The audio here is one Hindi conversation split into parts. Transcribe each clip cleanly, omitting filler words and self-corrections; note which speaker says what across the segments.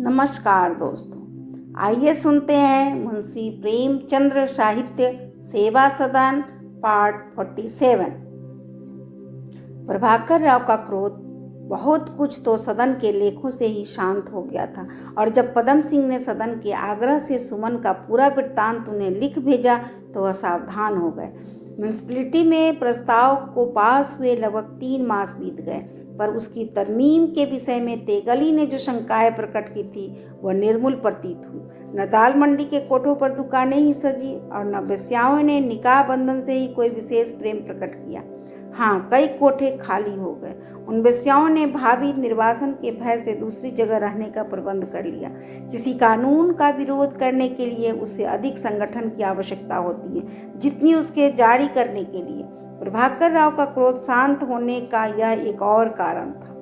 Speaker 1: नमस्कार दोस्तों, आइए सुनते हैं मुंशी प्रेमचंद्र साहित्य सेवा सदन पार्ट 47। प्रभाकर राव का क्रोध बहुत कुछ तो सदन के लेखों से ही शांत हो गया था और जब पदम सिंह ने सदन के आग्रह से सुमन का पूरा वृत्तांत उन्हें लिख भेजा तो वह सावधान हो गए। म्यूनिसिपैलिटी में प्रस्ताव को पास हुए लगभग 3 मास बीत गए, पर उसकी तरमीम के विषय में तेगली ने जो शंकाएं प्रकट की थी वह निर्मूल प्रतीत हुई। न दाल मंडी के कोठों पर दुकानें ही सजी और न वेश्याओं ने निकाह बंधन से ही कोई विशेष प्रेम प्रकट किया। हाँ, कई कोठे खाली हो गए। उन वेश्याओं ने भावी निर्वासन के भय से दूसरी जगह रहने का प्रबंध कर लिया। किसी कानून का विरोध करने के लिए उससे अधिक संगठन की आवश्यकता होती है जितनी उसके जारी करने के लिए। प्रभाकर राव का क्रोध शांत होने का यह एक और कारण था।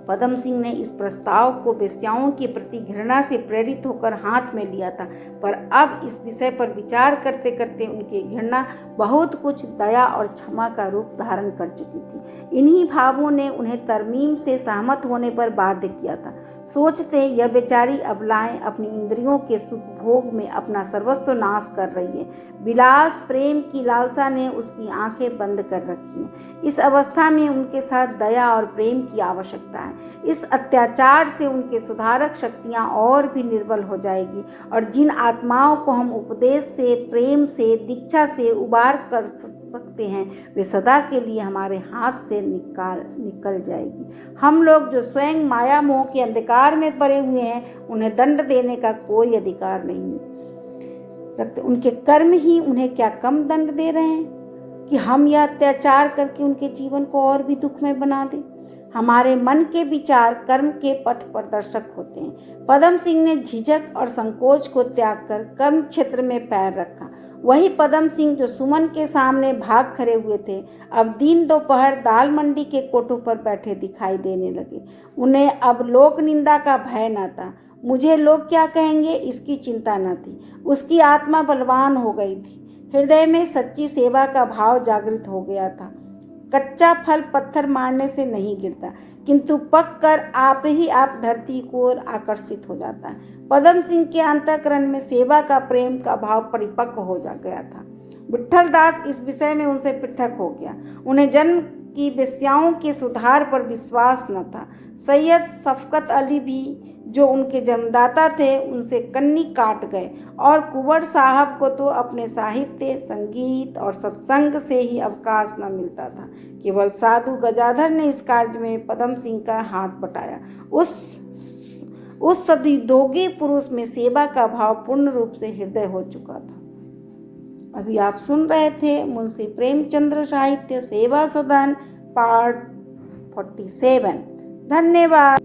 Speaker 1: पदम सिंह ने इस प्रस्ताव को वेश्याओं के प्रति घृणा से प्रेरित होकर हाथ में लिया था, पर अब इस विषय पर विचार करते करते उनकी घृणा बहुत कुछ दया और क्षमा का रूप धारण कर चुकी थी। इन्हीं भावों ने उन्हें तरमीम से सहमत होने पर बाध्य किया था। सोचते यह बेचारी अबलाएं अपनी इंद्रियों के सुख भोग में अपना सर्वस्व नाश कर रही है। विलास प्रेम की लालसा ने उसकी आंखें बंद कर रखी हैं। इस अवस्था में उनके साथ दया और प्रेम की आवश्यकता है। इस अत्याचार से उनके सुधारक शक्तियां और भी निर्बल हो जाएगी और जिन आत्माओं को हम उपदेश से, प्रेम से, दीक्षा से उबार कर सकते हैं वे सदा के लिए हमारे हाथ से निकल जाएगी। हम लोग जो स्वयं माया मोह के अंधकार में पड़े हुए हैं उन्हें दंड देने का कोई अधिकार नहीं रखते। उनके कर्म ही उन्हें क्या कम दंड दे रहे हैं कि हम यह अत्याचार करके उनके जीवन को और भी दुखमय बना दें। हमारे मन के विचार कर्म के पथ प्रदर्शक होते हैं। पदम सिंह ने झिझक और संकोच को त्याग कर कर्म क्षेत्र में पैर रखा। वही पदम सिंह जो सुमन के सामने भाग खड़े हुए थे अब दिन दोपहर दाल मंडी के कोठों पर बैठे दिखाई देने लगे। उन्हें अब लोक निंदा का भय न था। मुझे लोग क्या कहेंगे इसकी चिंता न थी। उसकी आत्मा बलवान हो गई थी। हृदय में सच्ची सेवा का भाव जागृत हो गया था। कच्चा फल पत्थर मारने से नहीं गिरता, किंतु पक कर आप ही आप धरती की ओर आकर्षित हो जाता है। पदम सिंह के अंतःकरण में सेवा का प्रेम का भाव परिपक्व हो जा गया था। विट्ठल दास इस विषय में उनसे पृथक हो गया। उन्हें जन्म की वेश्याओं के सुधार पर विश्वास न था। सैयद शफकत अली भी जो उनके जन्मदाता थे उनसे कन्नी काट गए और कुंवर साहब को तो अपने साहित्य, संगीत और सत्संग से ही अवकाश न मिलता था। केवल साधु गजाधर ने इस कार्य में पदम सिंह का हाथ बटाया। उस सदयोगी पुरुष में सेवा का भाव पूर्ण रूप से हृदय हो चुका था। अभी आप सुन रहे थे मुंशी प्रेमचंद्र साहित्य सेवा सदन पार्ट 47। धन्यवाद।